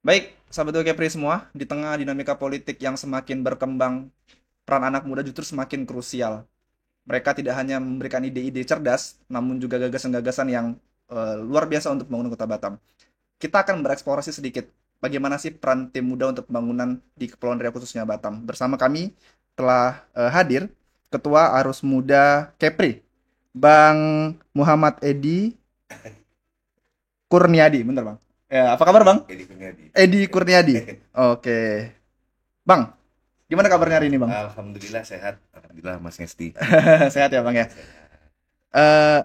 Baik, sahabat Kepri semua, di tengah dinamika politik yang semakin berkembang, peran anak muda justru semakin krusial. Mereka tidak hanya memberikan ide-ide cerdas, namun juga gagasan-gagasan yang luar biasa untuk membangun kota Batam. Kita akan bereksplorasi sedikit bagaimana sih peran tim muda untuk pembangunan di Kepulauan Riau khususnya Batam. Bersama kami telah hadir Ketua Arus Muda Kepri, Bang Muhammad Edi Kurniadi, bener Bang? Ya, apa kabar Bang? Edi Kurniadi. Edi Kurniadi. Oke. Bang, gimana kabarnya hari ini, Bang? Alhamdulillah sehat. Alhamdulillah Mas Ngesti. Sehat ya, Bang ya. Sehat. Eh,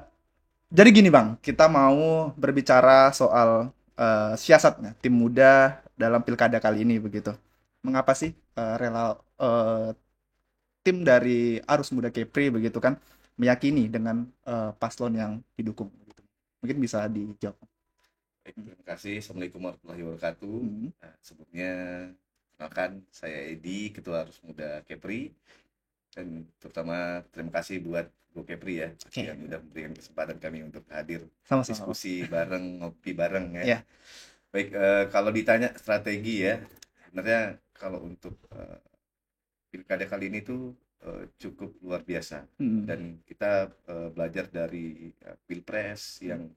jadi gini, Bang, kita mau berbicara soal siasatnya tim muda dalam pilkada kali ini begitu. Mengapa sih tim dari Arus Muda Kepri begitu kan meyakini dengan paslon yang didukung begitu. Mungkin bisa dijawab. Baik, terima kasih. Assalamualaikum warahmatullahi wabarakatuh. Hmm. Nah, sebelumnya kenalkan saya Edi, Ketua Arus Muda Kepri, dan terutama terima kasih buat Bu Kepri ya Oke, yang sudah memberikan kesempatan kami untuk hadir sama-sama, Bang. diskusi bareng, ngopi bareng ya. Ya. Baik, kalau ditanya strategi ya, sebenarnya kalau untuk pilkada kali ini tuh cukup luar biasa, Hmm. dan kita belajar dari pilpres yang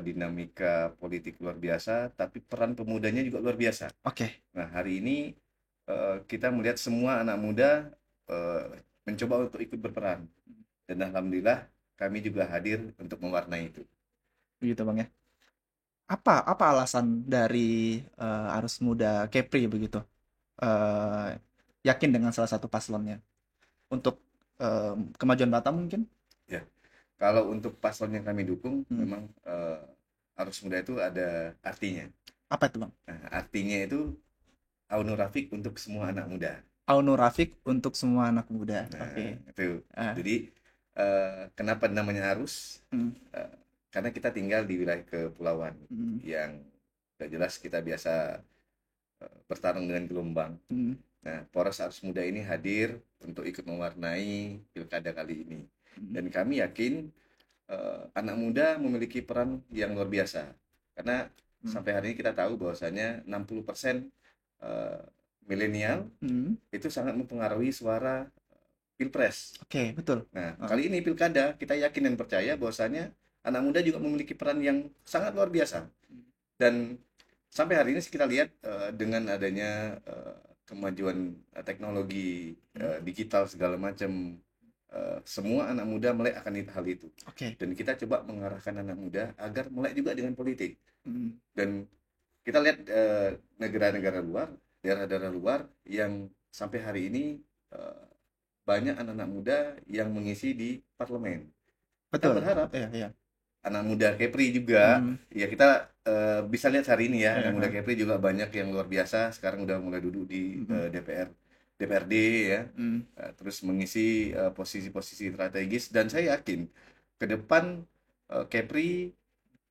dinamika politik luar biasa, tapi peran pemudanya juga luar biasa. Oke. Nah, hari ini kita melihat semua anak muda eh, mencoba untuk ikut berperan, dan alhamdulillah kami juga hadir untuk mewarnai itu. Begitu, Bang ya. Apa alasan dari Arus Muda Kepri begitu? eh, Yakin dengan salah satu paslonnya untuk kemajuan Batam mungkin? Ya, kalau untuk paslon yang kami dukung, Hmm. memang arus muda itu ada artinya. Apa itu, Bang? Nah, artinya itu Aunu Rafiq untuk semua anak muda. Auno Rafiq untuk semua anak muda. Oke. Nah, itu. Ah. Jadi, kenapa namanya arus? Hmm. Eh, karena kita tinggal di wilayah kepulauan Hmm. yang udah jelas kita biasa bertarung dengan gelombang. Hmm. Nah, Poros Arus Muda ini hadir untuk ikut mewarnai pilkada kali ini. Hmm. Dan kami yakin anak muda memiliki peran yang luar biasa. Karena Hmm. sampai hari ini kita tahu bahwasanya 60% eh, milenial Hmm. itu sangat mempengaruhi suara pilpres. Oke, betul. Nah, Ah. kali ini pilkada kita yakin dan percaya bahwasanya anak muda juga memiliki peran yang sangat luar biasa. Dan sampai hari ini kita lihat dengan adanya kemajuan teknologi Hmm. digital segala macam, semua anak muda melek akan hal itu. Oke. Dan kita coba mengarahkan anak muda agar melek juga dengan politik. Hmm. Dan kita lihat negara-negara luar, daerah-daerah luar yang sampai hari ini eh, banyak anak-anak muda yang mengisi di parlemen. Kita Betul. berharap Iya, iya. anak muda Kepri juga, Hmm. ya kita bisa lihat hari ini ya, Iya, anak muda ah. Kepri juga banyak yang luar biasa sekarang udah mulai duduk di Hmm. DPRD ya. Hmm. Terus mengisi posisi-posisi strategis, dan saya yakin ke depan Kepri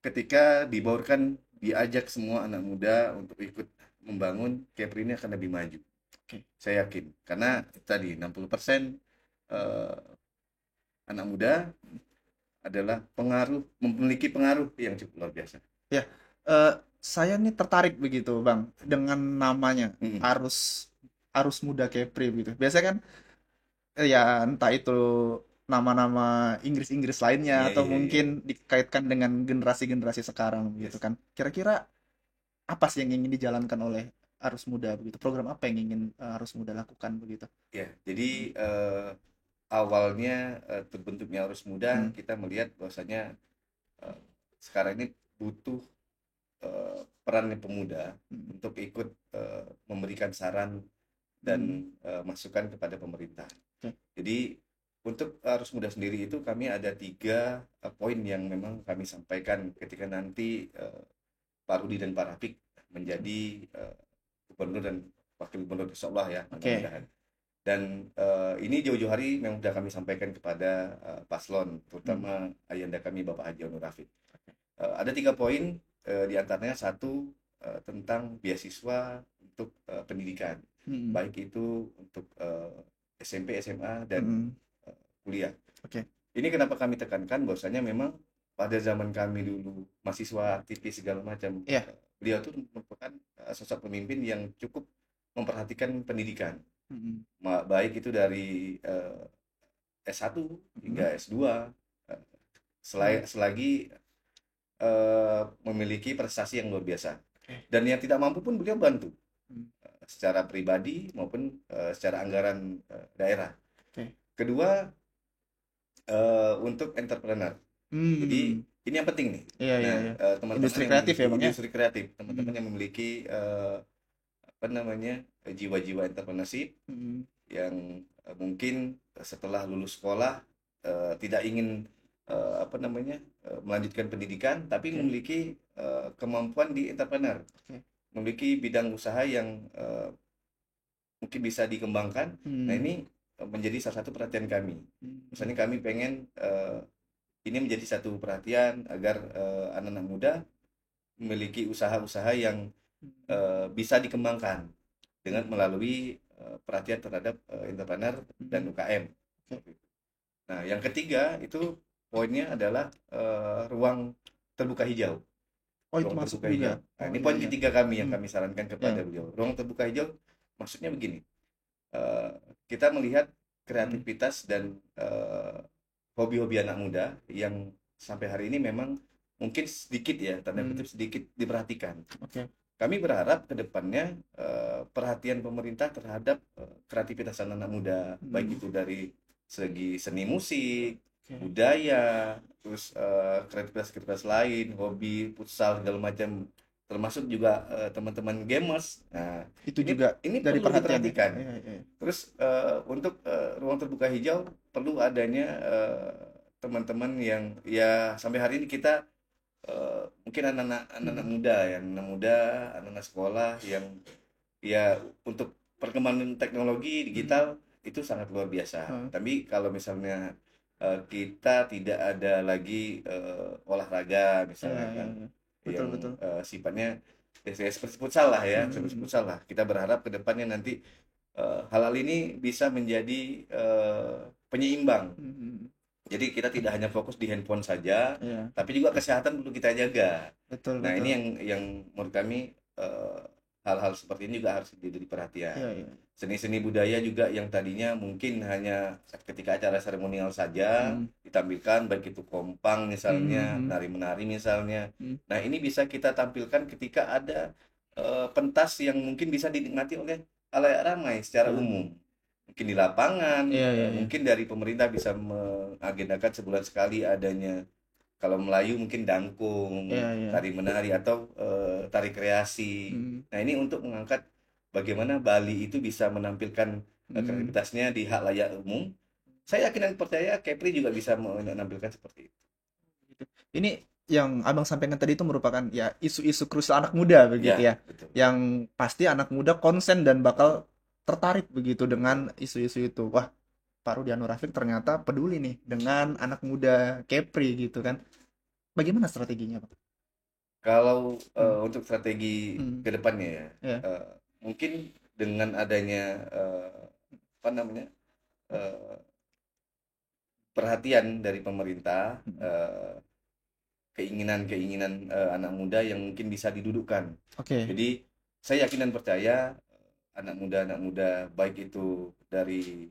ketika dibaurkan, diajak semua anak muda untuk ikut membangun, Kepri ini akan lebih maju. Oke. Saya yakin karena tadi 60% eh, anak muda adalah memiliki pengaruh yang cukup luar biasa. Ya, saya nih tertarik begitu, Bang, dengan namanya Mm. Arus Arus Muda Kepri gitu. Biasanya kan ya entah itu nama-nama Inggris-Inggris lainnya Iya, atau iya, iya. mungkin dikaitkan dengan generasi-generasi sekarang gitu Yes. kan. Kira-kira apa sih yang ingin dijalankan oleh Arus Muda begitu? Program apa yang ingin Arus Muda lakukan begitu? Ya, jadi Hmm. awalnya terbentuknya Arus Hmm. Muda, kita melihat bahwasanya eh, sekarang ini butuh perannya pemuda Hmm. untuk ikut memberikan saran Hmm. dan masukan kepada pemerintah. Oke. Jadi untuk Arus Muda sendiri itu kami ada 3 poin yang memang kami sampaikan ketika nanti Pak Rudi dan Pak Rafiq menjadi gubernur dan wakil gubernur, insya Allah ya, Oke. mudah-mudahan. Dan ini jauh-jauh hari memang sudah kami sampaikan kepada paslon, Hmm. terutama ayahanda kami Bapak Haji Onur Rafiq. Ada 3 poin, di antaranya satu tentang beasiswa untuk pendidikan, Hmm. baik itu untuk SMP, SMA, dan Hmm. kuliah. Oke. Ini kenapa kami tekankan bahwasanya memang pada zaman kami dulu mahasiswa aktivis segala macam, Iya. beliau tuh merupakan sosok pemimpin yang cukup memperhatikan pendidikan, Mm-mm. baik itu dari S1 Mm-mm. hingga S2, eh, Mm. selagi memiliki prestasi yang luar biasa. Oke. Dan yang tidak mampu pun beliau bantu Mm. secara pribadi maupun secara anggaran daerah. Oke. Kedua, untuk entrepreneur. Jadi Hmm. ini yang penting nih. Iya, iya, Nah, iya. teman-teman Industri yang kreatif memiliki ya, Bang ya? industri kreatif, Mm. teman-teman yang memiliki apa namanya jiwa-jiwa entrepreneurship Mm. yang mungkin setelah lulus sekolah tidak ingin apa namanya melanjutkan pendidikan, tapi Oke. memiliki kemampuan di entrepreneur, Oke. memiliki bidang usaha yang mungkin bisa dikembangkan. Nah, Hmm. ini menjadi salah satu perhatian kami. Hmm. Misalnya kami pengen ini menjadi satu perhatian agar anak-anak muda memiliki usaha-usaha yang bisa dikembangkan dengan melalui perhatian terhadap entrepreneur dan Hmm. UKM. Oke. Nah, yang ketiga itu poinnya adalah ruang terbuka hijau. Oh, itu Ruang masuk terbuka juga. hijau. Nah, Oh, ini iya, poin iya. ketiga kami yang Hmm. kami sarankan Ya. kepada beliau. Ruang terbuka hijau maksudnya begini. eh, Kita melihat Hmm. kreativitas dan hobi-hobi anak muda yang sampai hari ini memang mungkin sedikit ya, tanda Hmm. kutip sedikit diperhatikan. Oke. Kami berharap ke depannya perhatian pemerintah terhadap kreativitas anak-anak muda, Hmm. baik itu dari segi seni musik, Oke. budaya, terus kreativitas-kreativitas lain, hobi, futsal segala macam, termasuk juga teman-teman gamers. Nah, Itu ini juga ini dari perlu perhatian ya. diperhatikan. Iya, iya. Terus untuk ruang terbuka hijau perlu adanya teman-teman yang ya sampai hari ini kita mungkin anak-anak Hmm. muda ya, anak muda, anak-anak sekolah yang ya untuk perkembangan teknologi Hmm. digital itu sangat luar biasa. Ah, Tapi kalau misalnya kita tidak ada lagi olahraga iya, misalnya iya, kan iya. Betul, yang betul. sifatnya ya seperti futsal lah ya, seperti Hmm. futsal lah. Kita berharap ke depannya nanti hal-hal ini bisa menjadi penyeimbang. Hmm. Jadi kita tidak hanya fokus di handphone saja, Iya, tapi juga kesehatan perlu kita jaga. betul, Nah, ini betul. yang menurut kami hal-hal seperti ini juga harus jadi perhatian. Iya, iya. Seni-seni budaya juga yang tadinya mungkin hanya ketika acara seremonial saja Hmm. ditampilkan, baik itu kompang misalnya, Hmm. menari-menari misalnya. Hmm. Nah, ini bisa kita tampilkan ketika ada pentas yang mungkin bisa dinikmati oleh halayak ramai secara Ah, umum. Mungkin di lapangan, iya, iya, iya. mungkin dari pemerintah bisa mengagendakan sebulan sekali adanya kalau Melayu mungkin dangkung, Iya, iya. tari menari atau tari kreasi. Hmm. Nah, ini untuk mengangkat bagaimana Bali itu bisa menampilkan Hmm. kreativitasnya di hak layak umum. Saya yakin dan percaya Kepri juga bisa menampilkan seperti itu. Gitu. Ini yang Abang sampaikan tadi itu merupakan ya isu-isu krusial anak muda begitu Ya, ya. betul. Yang pasti anak muda konsen dan bakal tertarik begitu dengan isu-isu itu. Wah, Pak Rudiano Rafiq ternyata peduli nih dengan anak muda Kepri gitu kan. Bagaimana strateginya, Pak? Kalau Hmm. untuk strategi Hmm. ke depannya ya, Ya. mungkin dengan adanya apa namanya eh, perhatian dari pemerintah, Hmm. keinginan-keinginan anak muda yang mungkin bisa didudukkan. Oke. Jadi saya yakin dan percaya anak muda baik itu dari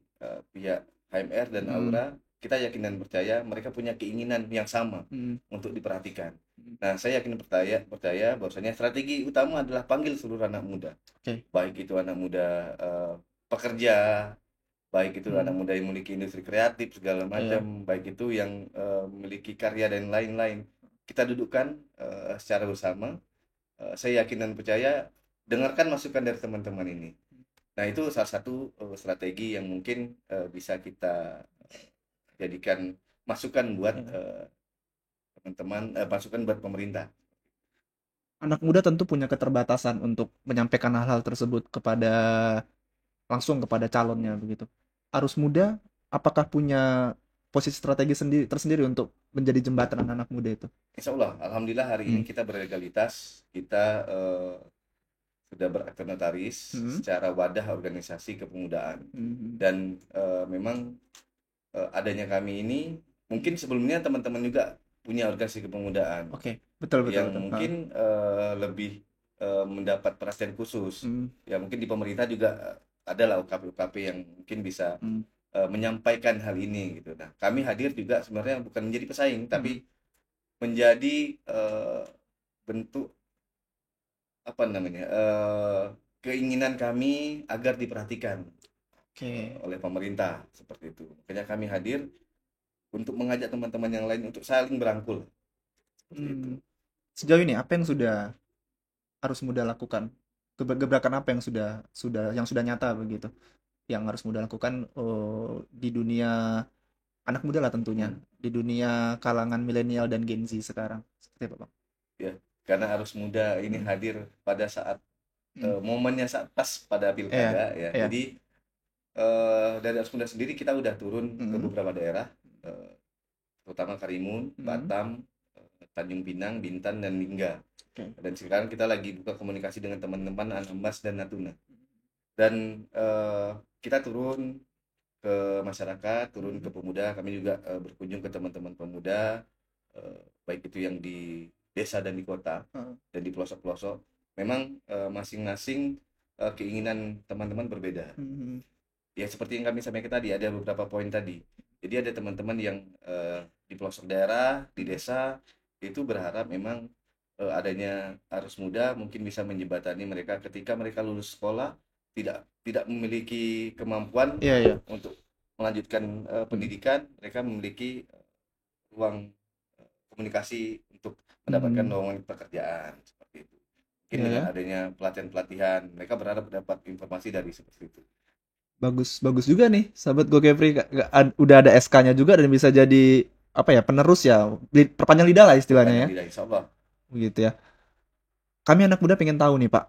pihak HMR dan Hmm. Aura, kita yakin dan percaya mereka punya keinginan yang sama Hmm. untuk diperhatikan. Hmm. Nah, saya yakin dan percaya bahwasanya strategi utama adalah panggil seluruh anak muda, Oke. baik itu anak muda pekerja, baik itu anak Hmm. muda yang memiliki industri kreatif segala Iya. macam, baik itu yang memiliki karya dan lain-lain. Kita dudukkan secara bersama. Saya yakin dan percaya dengarkan masukan dari teman-teman ini. Nah, itu salah satu strategi yang mungkin bisa kita jadikan masukan buat Iya. teman-teman, masukan buat pemerintah. Anak muda tentu punya keterbatasan untuk menyampaikan hal-hal tersebut kepada langsung kepada calonnya begitu. Arus muda apakah punya posisi strategi sendiri tersendiri untuk menjadi jembatan anak-anak muda itu? Insya Allah, Alhamdulillah hari ini Hmm. kita berlegalitas, kita sudah berakta notaris Hmm. secara wadah organisasi kepemudaan. Hmm. Dan memang adanya kami ini, mungkin sebelumnya teman-teman juga punya organisasi kepemudaan Oke, betul, betul, yang betul. Ha. mungkin lebih mendapat perhatian khusus. Hmm. Ya mungkin di pemerintah juga adalah UKP-UKP yang mungkin bisa Hmm. menyampaikan hal ini gitu. Nah, kami hadir juga sebenarnya bukan menjadi pesaing, Hmm. tapi menjadi bentuk apa namanya keinginan kami agar diperhatikan Oke. oleh pemerintah seperti itu. Makanya kami hadir untuk mengajak teman-teman yang lain untuk saling berangkul seperti itu. Hmm. Sejauh ini apa yang sudah harus muda lakukan? Gebrakan apa yang sudah nyata begitu? Yang harus muda lakukan di dunia anak muda lah tentunya, Hmm. di dunia kalangan milenial dan Gen Z sekarang. Seperti apa, Bang? Ya, karena arus muda ini Hmm. hadir pada saat Hmm. momennya saat pas pada Iya, pilkada ya. iya. Jadi dari arus muda sendiri kita udah turun ke Hmm. beberapa daerah, eh, terutama Karimun, Hmm. Batam, Tanjung Pinang, Bintan, dan Lingga. Oke. Dan sekarang kita lagi buka komunikasi dengan teman-teman Anambas dan Natuna. Dan kita turun ke masyarakat, turun ke Hmm. pemuda. Kami juga berkunjung ke teman-teman pemuda, baik itu yang di desa dan di kota Hmm. dan di pelosok-pelosok. Memang masing-masing keinginan teman-teman berbeda. Hmm. Ya seperti yang kami sampaikan tadi, ada beberapa poin tadi. Jadi ada teman-teman yang di pelosok daerah, di Hmm. desa itu berharap memang adanya arus muda mungkin bisa menjembatani mereka ketika mereka lulus sekolah tidak tidak memiliki kemampuan Iya, iya. untuk melanjutkan Hmm. pendidikan, mereka memiliki ruang komunikasi untuk mendapatkan Hmm. lowongan pekerjaan seperti itu. Mungkin Iya, dengan ya. adanya pelatihan-pelatihan, mereka berharap dapat informasi dari seperti itu. Bagus, bagus juga nih, sahabat Gokefri. Udah ada SK-nya juga dan bisa jadi apa ya, penerus ya, perpanjang lidah lah istilahnya Perpanjang ya, lidah, insya Allah. begitu ya. Kami anak muda pengen tahu nih Pak,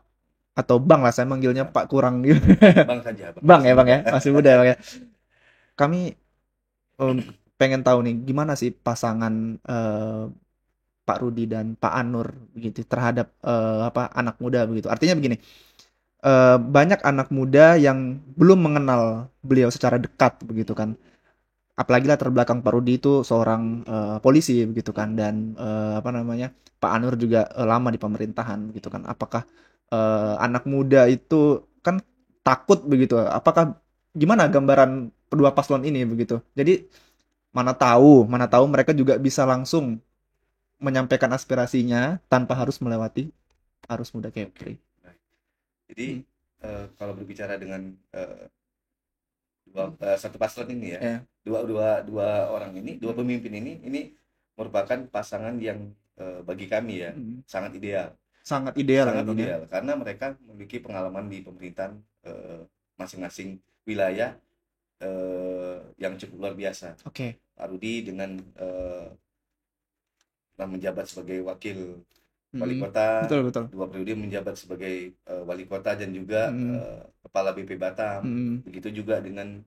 atau Bang lah, saya manggilnya Bang, Pak kurang gitu. bang saja, bang Bang masih ya, Bang muda. ya, masih muda ya Bang ya. Kami pengen tahu nih gimana sih pasangan Pak Rudi dan Pak Anur begitu terhadap apa anak muda begitu. Artinya begini, banyak anak muda yang belum mengenal beliau secara dekat begitu kan. Apalagi latar belakang Pak Rudi itu seorang polisi begitu kan, dan apa namanya, Pak Anur juga lama di pemerintahan begitu kan. Apakah anak muda itu kan takut begitu? Apakah gimana gambaran kedua paslon ini begitu? Jadi mana tahu mereka juga bisa langsung menyampaikan aspirasinya tanpa harus melewati arus muda Oke, Kepri. baik. Jadi Hmm. kalau berbicara dengan satu paslon ini ya, Ya. dua dua dua orang ini, dua Hmm. pemimpin ini merupakan pasangan yang bagi kami ya Hmm. sangat ideal, Sangat ideal ya sangat Bang ya. ideal karena mereka memiliki pengalaman di pemerintahan masing-masing wilayah yang cukup luar biasa. Oke. Pak Rudi dengan menjabat sebagai wakil wali Hmm. kota, Betul, betul. 2 periode menjabat sebagai wali kota dan juga Hmm. kepala BP Batam. Hmm. Begitu juga dengan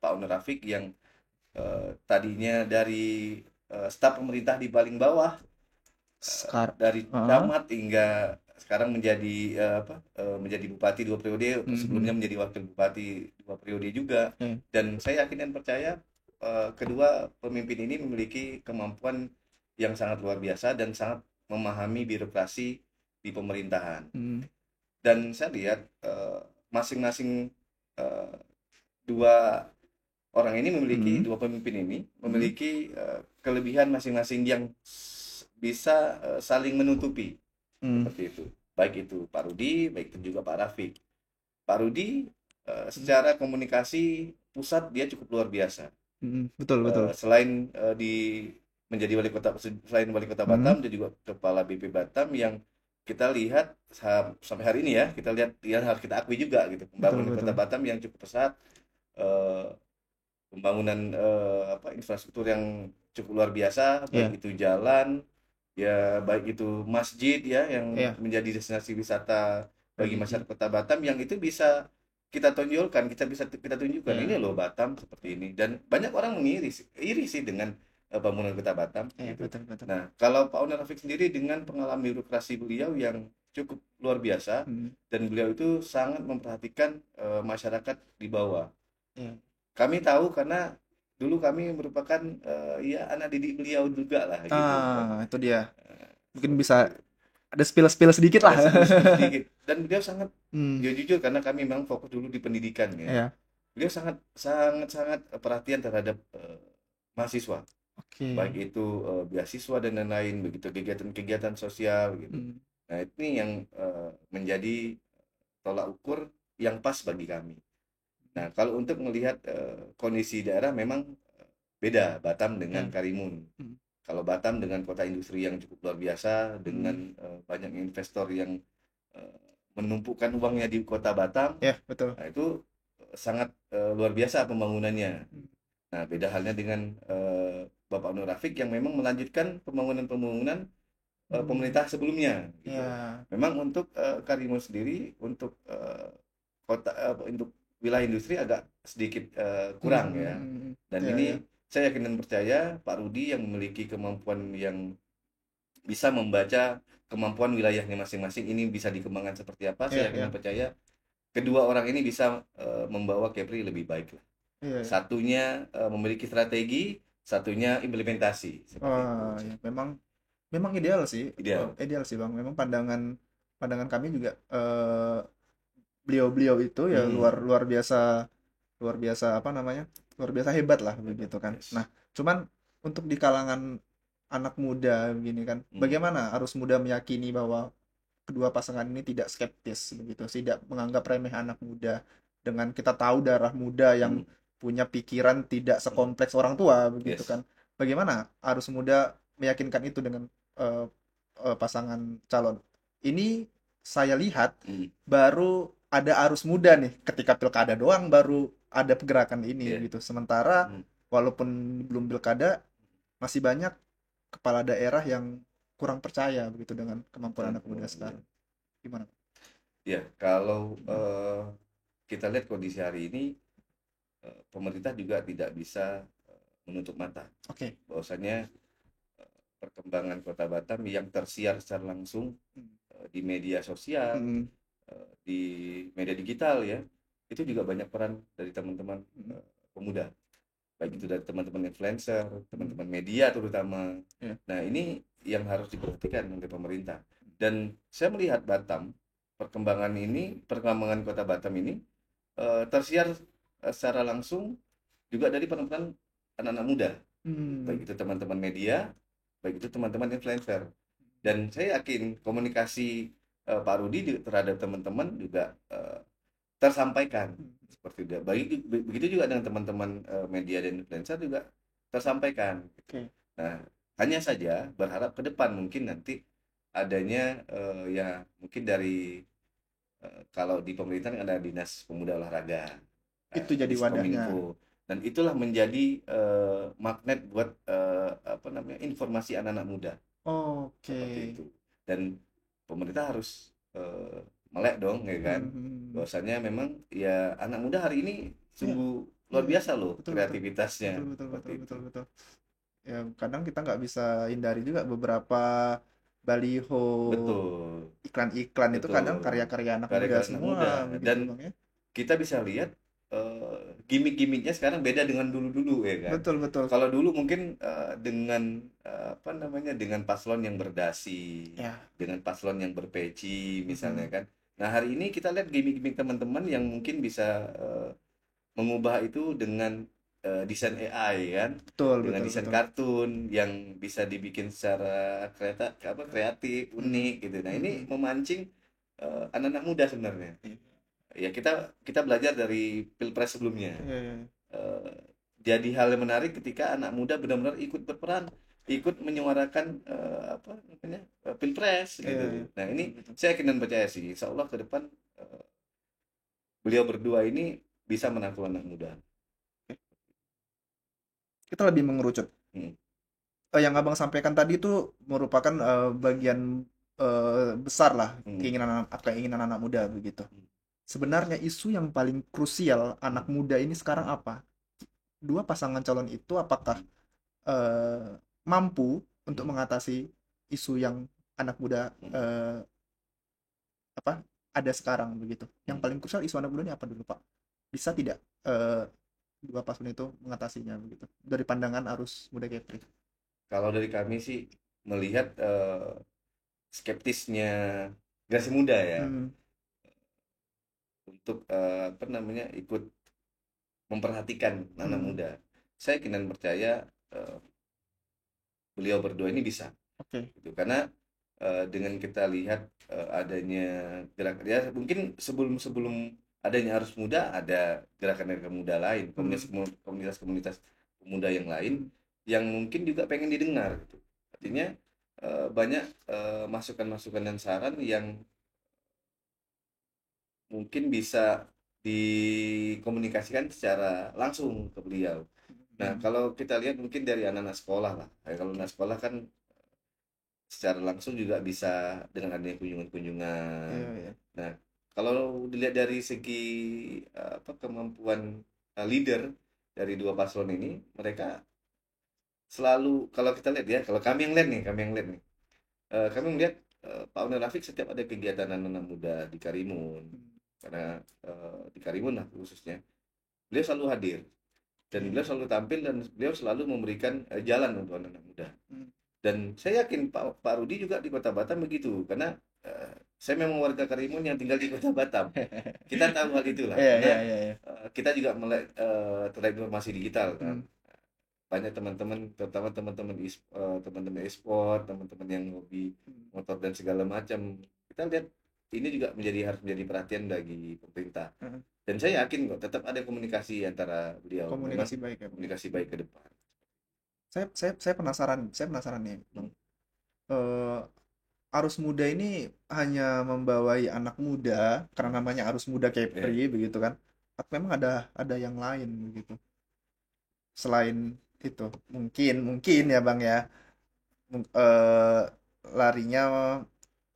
Pak Onur Rafiq yang tadinya dari staf pemerintah di paling bawah, Sekarang. dari Ah. camat hingga sekarang menjadi menjadi bupati 2 periode, Hmm. sebelumnya menjadi wakil bupati 2 periode juga. Oke. Dan saya yakin dan percaya kedua pemimpin ini memiliki kemampuan yang sangat luar biasa dan sangat memahami birokrasi di pemerintahan. Hmm. Dan saya lihat masing-masing eh, dua orang ini memiliki, Hmm. dua pemimpin ini Hmm. memiliki kelebihan masing-masing yang bisa saling menutupi Hmm. seperti itu. Baik itu Pak Rudi, baik itu juga Pak Rafiq. Pak Rudi Hmm. secara komunikasi pusat dia cukup luar biasa. Hmm. Betul, betul. Selain di menjadi wali kota, selain wali kota Hmm. Batam, dia juga kepala BP Batam yang kita lihat sampai hari ini ya, kita lihat yang harus kita akui juga gitu, Betul, pembangunan kota betul. Batam yang cukup pesat, eh, pembangunan infrastruktur yang cukup luar biasa, Iya. baik itu jalan, ya baik itu masjid ya yang Iya. menjadi destinasi wisata bagi Religi. masyarakat kota Batam yang itu bisa kita tonjolkan, kita tunjukkan ini Iya. loh Batam seperti ini, dan banyak orang iri sih dengan bangunan kota Batam Iya, gitu. betul, betul. Nah, kalau Pak Onar Rafiq sendiri dengan pengalaman birokrasi beliau yang cukup luar biasa Hmm. dan beliau itu sangat memperhatikan masyarakat di bawah. Iya. Kami tahu karena dulu kami merupakan ya anak didik beliau juga lah gitu kan. Itu dia. Mungkin Seperti bisa itu. Ada spill-spill sedikit lah. ada sedikit. Dan beliau sangat, Hmm, ya jujur karena kami memang fokus dulu di pendidikan ya. ya. Beliau sangat sangat sangat perhatian terhadap mahasiswa, baik Oke. itu beasiswa dan lain-lain, begitu kegiatan-kegiatan sosial gitu. Hmm, Nah, ini yang menjadi tolak ukur yang pas bagi kami. Nah, kalau untuk melihat kondisi daerah memang beda Batam dengan ya. Karimun. Hmm, Kalau Batam dengan kota industri yang cukup luar biasa, dengan hmm. banyak investor yang eh, menumpukan uangnya di kota Batam, Ya, betul. nah itu sangat luar biasa pembangunannya. Hmm, Nah, beda halnya dengan Bapak Nur Rafiq yang memang melanjutkan pembangunan-pembangunan hmm. pemerintah sebelumnya gitu. Ya. Memang untuk Karimun sendiri untuk untuk wilayah industri agak sedikit kurang ya. Dan Ya, ini ya. saya yakin dan percaya Pak Rudi yang memiliki kemampuan yang bisa membaca kemampuan wilayahnya masing-masing ini bisa dikembangkan seperti apa. Ya, Saya yakin dan ya. percaya kedua orang ini bisa membawa Kepri lebih baik lah. Iya, ya. Satunya memiliki strategi, satunya implementasi seperti itu. Wah, ya. Memang memang ideal sih. Ideal. Ideal sih, Bang. Memang pandangan pandangan kami juga beliau-beliau itu ya luar Mm-mm. luar biasa apa namanya? Luar biasa hebat lah Hebat. begitu kan. Yes. Nah, cuman untuk di kalangan anak muda begini kan, Mm. bagaimana harus muda meyakini bahwa kedua pasangan ini tidak skeptis begitu, tidak menganggap remeh anak muda dengan kita tahu darah muda yang Mm. punya pikiran tidak Mm. sekompleks orang tua begitu Yes. kan. Bagaimana harus muda meyakinkan itu dengan eh, pasangan calon. Ini saya lihat Mm. baru ada arus muda nih ketika pilkada doang baru ada pergerakan ini Yeah. gitu. Sementara Mm. walaupun belum pilkada masih banyak kepala daerah yang kurang percaya begitu dengan kemampuan Kurang, anak muda ya. sekarang. Gimana? Ya, kalau Hmm. kita lihat kondisi hari ini, pemerintah juga tidak bisa menutup mata Oke. bahwasanya perkembangan Kota Batam yang tersiar secara langsung di media sosial, Hmm. di media digital ya, itu juga banyak peran dari teman-teman Hmm. pemuda, baik itu dari teman-teman influencer, Hmm. teman-teman media terutama. Ya. Nah, ini yang harus diperhatikan oleh pemerintah. Dan saya melihat perkembangan Kota Batam ini tersiar secara langsung juga dari peran anak-anak muda, Hmm. baik itu teman-teman media, baik itu teman-teman influencer. Dan saya yakin komunikasi Pak Rudi terhadap teman-teman juga tersampaikan seperti itu. Begitu juga dengan teman-teman media dan influencer juga tersampaikan. Oke. Nah, hanya saja berharap ke depan mungkin nanti adanya ya mungkin dari kalau di pemerintahan ada dinas pemuda olahraga, Itu jadi wadahnya. Diskominfo, dan itulah menjadi magnet buat apa namanya informasi anak-anak muda Oke. seperti itu. Dan pemerintah harus melek dong ya kan, Hmm. bahwasanya memang ya anak muda hari ini Iya, sungguh luar iya. biasa loh Betul, betul. Betul, kreativitasnya betul, seperti betul, itu. betul, betul. Ya, kadang kita nggak bisa hindari juga beberapa baliho Betul, iklan-iklan itu kadang betul. karya-karya anak muda Karya-karya anak semua muda, begitu dan Bang ya. kita bisa lihat gimmick-gimmicknya sekarang beda dengan dulu-dulu ya kan. Betul, betul. Kalau dulu mungkin dengan apa namanya, dengan paslon yang berdasi, Ya. dengan paslon yang berpeci misalnya Mhm. kan. Nah, hari ini kita lihat gimmick-gimmick teman-teman yang mungkin bisa mengubah itu dengan desain AI kan, Betul, dengan betul, desain betul. kartun yang bisa dibikin secara kreatif, unik Mhm. gitu. Nah, ini Mhm. memancing anak-anak muda sebenarnya. Ya, kita kita belajar dari pilpres sebelumnya. Iya, iya, iya. Eh, jadi hal yang menarik ketika anak muda benar-benar ikut berperan, ikut menyuarakan apa namanya, pilpres Iya, gitu. iya. Nah, Betul, ini betul. saya yakin dan percaya sih, insya Allah ke depan eh, beliau berdua ini bisa menangkul anak muda. Kita lebih mengerucut. Hmm. Yang Abang sampaikan tadi itu merupakan bagian besar lah Hmm. keinginan anak muda begitu. Hmm. Sebenarnya isu yang paling krusial anak Hmm. muda ini sekarang apa? Dua pasangan calon itu apakah mampu untuk Hmm. mengatasi isu yang anak muda Hmm. apa ada sekarang begitu? Yang Hmm. paling krusial isu anak muda ini apa dulu Pak? Bisa tidak eh, dua paslon itu mengatasinya begitu? Dari pandangan arus muda Kepri. Kalau dari kami sih melihat skeptisnya generasi muda ya Hmm. untuk apa namanya ikut memperhatikan anak Hmm. muda. Saya yakin dan percaya eh, beliau berdua ini bisa Oke. gitu karena dengan kita lihat adanya gerak ya mungkin sebelum sebelum adanya Arus Muda ada gerakan-gerakan muda lain Hmm. komunitas-komunitas pemuda yang lain Hmm. yang mungkin juga pengen didengar gitu artinya banyak masukan-masukan dan saran yang mungkin bisa dikomunikasikan secara langsung ke beliau. Nah, Hmm. kalau kita lihat mungkin dari anak-anak sekolah lah. Kalau anak sekolah kan secara langsung juga bisa dengan adanya kunjungan-kunjungan. Iya, iya. Nah, kalau dilihat dari segi apa kemampuan leader dari dua paslon ini, mereka selalu kalau kita lihat ya, kalau kami yang lihat nih, kami melihat Pak Unil Rafiq setiap ada kegiatan anak muda di Karimun, Hmm. karena di Karimun lah khususnya, beliau selalu hadir dan Oke. beliau selalu tampil dan beliau selalu memberikan jalan untuk anak-anak muda. Hmm. Dan saya yakin Pak Rudi juga di Kota Batam begitu, karena saya memang warga Karimun yang tinggal di Kota Batam. Kita tahu hal itulah, Iya, iya, karena iya, iya. kita juga melek terhadap informasi digital kan. Hmm. Banyak teman-teman, terutama teman-teman e-sport, teman-teman yang hobi Hmm. motor dan segala macam. Kita lihat ini juga harus menjadi perhatian bagi pemerintah. Hmm. Dan saya yakin kok tetap ada komunikasi antara beliau, memang Komunikasi baik ya, Bang. komunikasi baik ke depan. Saya penasaran nih, Bang. Hmm. Eh, Arus Muda ini hanya membawai anak muda karena Hmm. namanya Arus Muda Ya. Kepri begitu kan? Atau memang ada yang lain begitu? Selain itu, mungkin mungkin ya Bang ya. Larinya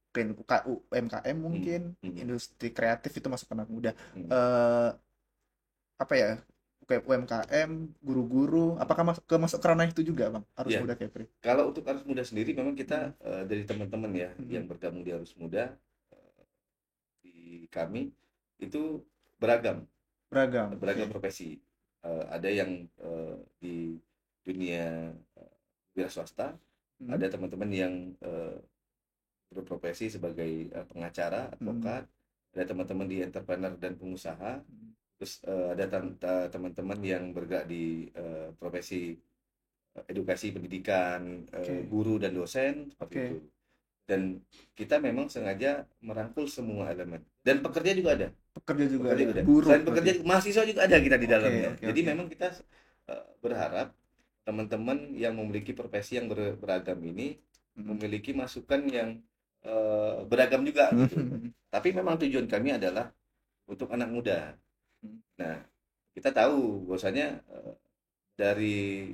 ke UMKM Hmm. mungkin, Hmm. industri kreatif itu masuk anak muda. Hmm. Eh apa ya? Kayak UMKM, guru-guru, apakah masuk ke ranah itu juga Bang? Arus Ya, Muda Kepri. kalau untuk Arus Muda sendiri memang Hmm. kita dari teman-teman ya Hmm. yang bergabung di Arus Muda di kami itu beragam Beragam, beragam oke. profesi. Ada yang di dunia wira swasta, Hmm. ada teman-teman yang berprofesi sebagai pengacara, Hmm. advokat, ada teman-teman di entrepreneur dan pengusaha, Hmm. terus ada teman-teman yang bergerak di profesi edukasi pendidikan, Oke, guru dan dosen seperti itu. oke. Dan kita memang sengaja merangkul semua elemen. Dan pekerja juga ada. Pekerja juga Pekerja ada, juga ada. buruh Selain berarti. pekerja, mahasiswa juga ada kita di Oke, dalamnya. oke, Jadi oke. memang kita berharap teman-teman yang memiliki profesi yang beragam ini Hmm. memiliki masukan yang beragam juga gitu. Hmm. Tapi memang tujuan kami adalah untuk anak muda. Nah, kita tahu bahwasanya dari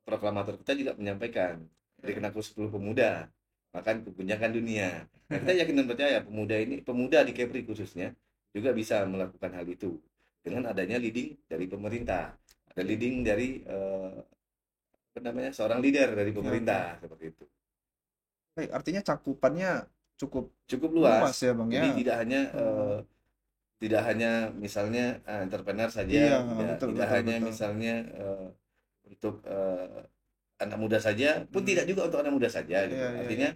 proklamator kita juga menyampaikan Ya. berikan aku 10 pemuda maka kegunjangkan dunia. Nah, kita yakin dan percaya pemuda di Kepri khususnya juga bisa melakukan hal itu dengan adanya leading dari pemerintah, ada Oke, leading dari apa namanya seorang leader dari oke, oke. pemerintah seperti itu. Baik, artinya cakupannya cukup Cukup luas luas. ya, Bang Jadi ya. eh, tidak hanya misalnya entrepreneur saja, Iya, betul, tidak betul, hanya betul. misalnya untuk anak muda saja, pun Hmm. tidak juga untuk anak muda saja gitu. Iya, iya, iya. Artinya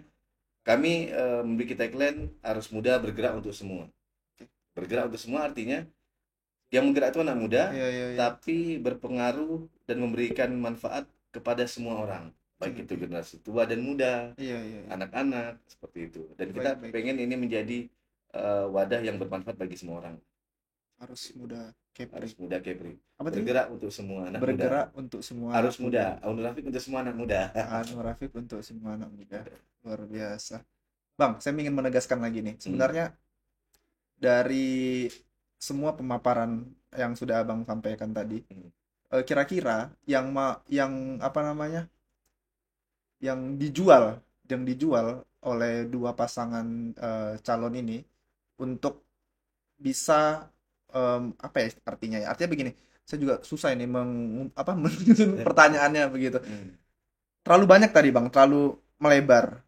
kami memiliki tagline harus muda bergerak untuk semua. Oke. Bergerak untuk semua artinya yang menggerak itu anak muda, Iya, iya, iya. tapi berpengaruh dan memberikan manfaat kepada semua orang, Oke, baik itu oke. generasi tua dan muda, Iya, iya, iya. anak-anak seperti itu. Dan Baik, kita baik. pengen ini menjadi wadah yang bermanfaat bagi semua orang. Arus Muda Kepri. Harus muda Kepri. Apa tadi? Bergerak untuk semua anak muda. Bergerak untuk semua anak Harus muda. muda. Aun Rafiq untuk semua anak muda. Anu Rafiq untuk semua anak muda. Luar biasa. Bang, saya ingin menegaskan lagi nih. Hmm. Sebenarnya dari semua pemaparan yang sudah Abang sampaikan tadi, Hmm. kira-kira yang apa namanya? Yang dijual oleh dua pasangan calon ini untuk bisa apa ya artinya ya? Artinya begini, saya juga susah ini menyusun pertanyaannya begitu. Hmm. Terlalu banyak tadi Bang, terlalu melebar.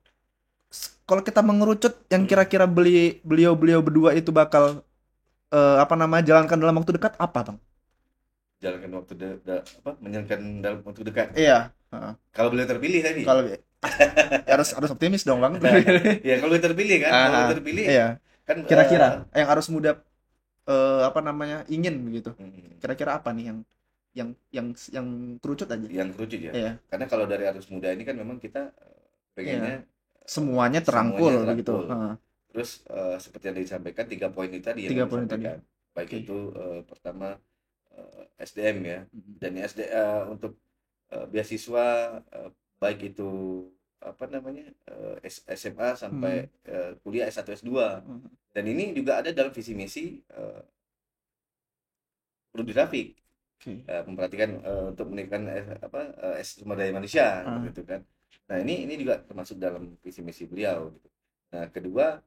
Kalau kita mengerucut yang Hmm. kira-kira beliau-beliau berdua itu bakal apa namanya jalankan dalam waktu dekat apa Bang? Jalankan waktu apa? Menjalankan dalam waktu dekat. Iya. Heeh. Kalau beliau terpilih tadi. Kalau Harus optimis dong bang. Ya kalau terpilih kan, Ah, kalau ah, terpilih iya. kan Kira-kira yang harus muda apa namanya ingin begitu. hmm, Kira-kira apa nih yang kerucut aja. yang kerucut ya. Iya, Karena kalau dari arus muda ini kan memang kita iya. pengennya Semuanya terangkul semuanya begitu. terangkul. Heeh. Terus seperti yang disampaikan 3 poin itu tadi yang Tiga kami poin tadi. sampaikan. Baik Oke. itu pertama SDM ya, Mm. dan untuk beasiswa baik itu apa namanya SMA sampai Hmm. kuliah S1 S2, Hmm. dan ini juga ada dalam visi misi Prodi Rafik, Oke. memperhatikan untuk meningkatkan sumber daya manusia seperti Ah, itu kan. Nah ini juga termasuk dalam visi misi beliau gitu. Nah kedua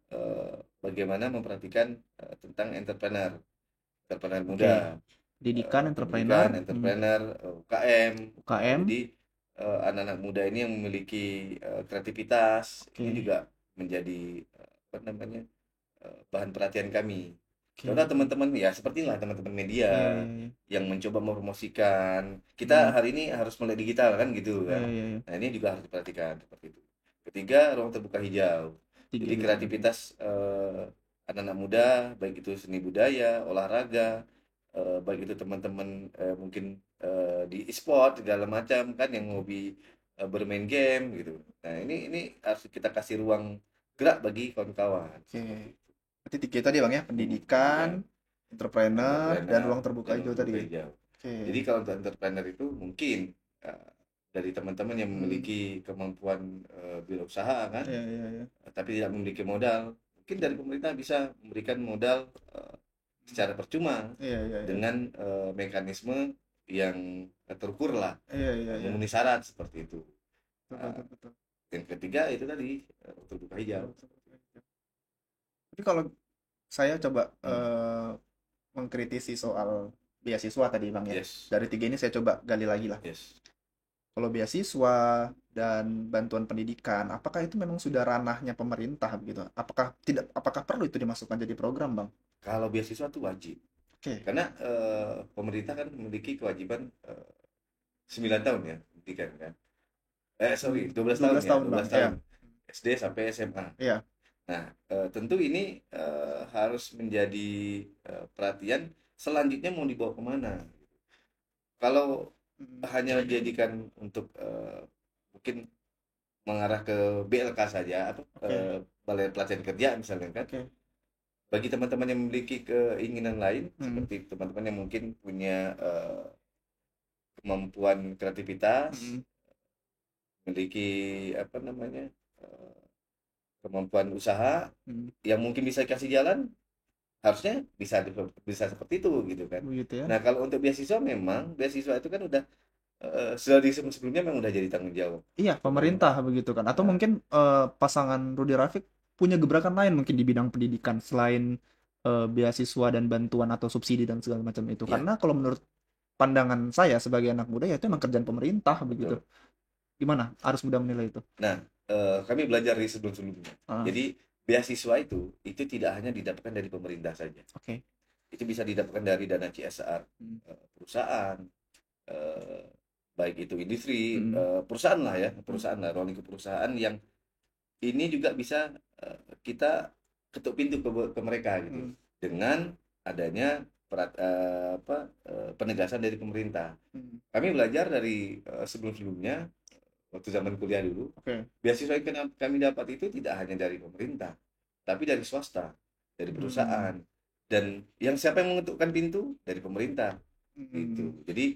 bagaimana memperhatikan tentang entrepreneur muda, oke. Didikan entrepreneur, pendidikan entrepreneur, UKM. UKM. Jadi anak-anak muda ini yang memiliki kreativitas ini Oke. juga menjadi apa namanya bahan perhatian kami. Oke. Contoh teman-teman ya seperti inilah teman-teman media Iya, iya, iya. yang mencoba mempromosikan. Kita Hmm. hari ini harus melek digital kan gitu Iya, kan. iya, iya. Nah ini juga harus diperhatikan seperti itu. Ketiga, ruang terbuka hijau. Tiga Jadi gitu. kreativitas anak-anak muda, baik itu seni budaya, olahraga, baik itu teman-teman mungkin di e-sport segala macam kan yang hobi bermain game gitu. Nah ini harus kita kasih ruang gerak bagi kawan-kawan Oke. seperti itu. Berarti tiga tadi bang ya, pendidikan, Pendidikan, entrepreneur, dan entrepreneur, ruang terbuka dan hijau untuk tadi. terbuka hijau. Oke. Jadi kalau untuk entrepreneur itu mungkin uh, dari teman-teman yang Hmm. memiliki kemampuan berusaha kan, Iya, iya, iya. tapi tidak memiliki modal, mungkin dari pemerintah bisa memberikan modal secara percuma Iya, iya, iya. dengan mekanisme yang terukur lah, Iya, iya, iya. memenuhi syarat seperti itu. Betul, Uh, betul, betul. yang ketiga itu tadi terbuka hijau. Betul, betul, betul. Tapi kalau saya coba Hmm. mengkritisi soal beasiswa tadi bang ya. Yes, Dari tiga ini saya coba gali lagi lah. yes. Kalau beasiswa dan bantuan pendidikan, apakah itu memang sudah ranahnya pemerintah begitu? Apakah tidak? Apakah perlu itu dimasukkan jadi program, Bang? Kalau beasiswa itu wajib, Oke, karena pemerintah kan memiliki kewajiban 9 tahun ya pendidikan kan. Sorry, 12 tahun 12 ya, tahun, Bang. 12 Iya, tahun. SD sampai SMA. iya. Nah, tentu ini harus menjadi perhatian selanjutnya mau dibawa kemana. Kalau Mm, hanya dijadikan untuk mungkin mengarah ke BLK saja atau oke, Balai Pelatihan Kerja misalnya kan, oke. bagi teman-teman yang memiliki keinginan lain Mm, seperti teman-teman yang mungkin punya kemampuan kreativitas, mm, memiliki apa namanya eh, kemampuan usaha mm. yang mungkin bisa kasih jalan, harusnya bisa seperti itu gitu kan. Begitu ya. Nah kalau untuk beasiswa, memang beasiswa itu kan udah sudah di sebelumnya memang udah jadi tanggung jawab Iya, pemerintah pemerintah. begitu kan. Atau Nah, mungkin pasangan Rudi Rafiq punya gebrakan lain mungkin di bidang pendidikan selain beasiswa dan bantuan atau subsidi dan segala macam itu. ya Karena kalau menurut pandangan saya sebagai anak muda ya itu emang kerjaan pemerintah begitu. betul. Gimana? Harus mudah menilai itu. Nah kami belajar dari sebelum-sebelumnya. Ah, Jadi beasiswa itu tidak hanya didapatkan dari pemerintah saja, oke. itu bisa didapatkan dari dana CSR Hmm. perusahaan, eh, baik itu industri, Hmm. perusahaan lah ya, Hmm. perusahaan lah, ruang lingkup perusahaan yang ini juga bisa kita ketuk pintu ke mereka gitu Hmm. dengan adanya penegasan dari pemerintah. Hmm. Kami belajar dari sebelum-sebelumnya waktu zaman kuliah dulu, Oke. beasiswa yang kami dapat itu tidak hanya dari pemerintah, tapi dari swasta, dari Hmm. perusahaan, dan yang siapa yang mengetukkan pintu dari pemerintah Hmm. gitu. Jadi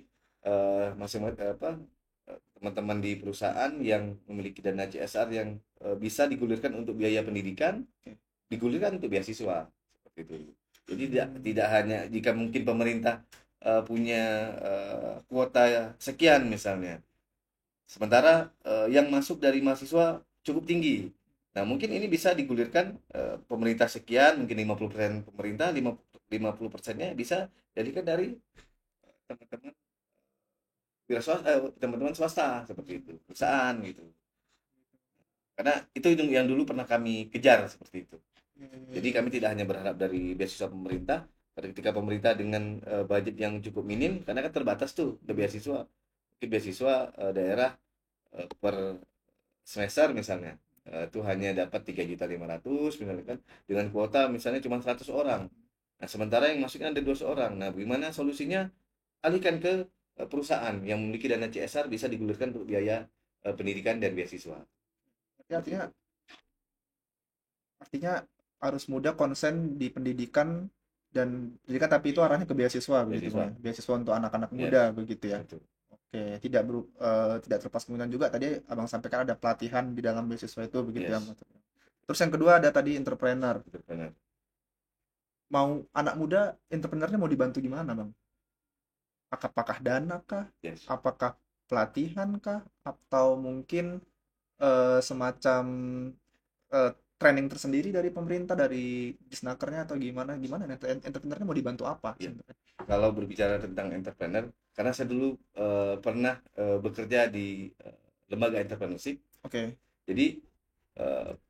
masing teman-teman di perusahaan yang memiliki dana CSR yang bisa digulirkan untuk biaya pendidikan, Oke. digulirkan untuk beasiswa seperti itu. Jadi tidak Hmm. tidak hanya jika mungkin pemerintah punya kuota sekian misalnya, sementara yang masuk dari mahasiswa cukup tinggi. Nah, mungkin ini bisa digulirkan pemerintah sekian, mungkin 50% pemerintah, 50%-nya bisa jadikan dari teman-teman teman-teman swasta seperti itu, perusahaan gitu. Karena itu yang dulu pernah kami kejar seperti itu. Jadi kami tidak hanya berharap dari beasiswa pemerintah, pada ketika pemerintah dengan budget yang cukup minim, karena kan terbatas tuh ke beasiswa. Mungkin beasiswa daerah per semester misalnya itu hanya dapat 3.500.000 misalnya kan, dengan kuota misalnya cuma 100 orang. Nah, sementara yang masuknya ada 200 orang. Nah, bagaimana solusinya? Alihkan ke perusahaan yang memiliki dana CSR, bisa digulirkan untuk biaya pendidikan dan beasiswa. Jadi artinya harus muda konsen di pendidikan dan pendidikan, tapi itu arahnya ke beasiswa begitu Bang Beasiswa. ya. Beasiswa untuk anak-anak muda Yes, begitu ya. betul. Oke, tidak terlepas kemungkinan juga tadi Abang sampaikan ada pelatihan di dalam beasiswa itu begitu ya. Yes, Terus yang kedua ada tadi entrepreneur. betul benar. Mau anak muda entrepreneurnya mau dibantu gimana, Bang? Apakah dana kah? Yes. Apakah pelatihan kah? Atau mungkin semacam training tersendiri dari pemerintah, dari disnakernya atau gimana? Gimana nih? Entrepreneurnya mau dibantu apa Ya. sebenarnya? Kalau berbicara tentang entrepreneur, karena saya dulu pernah bekerja di lembaga entrepreneurship, Oke, jadi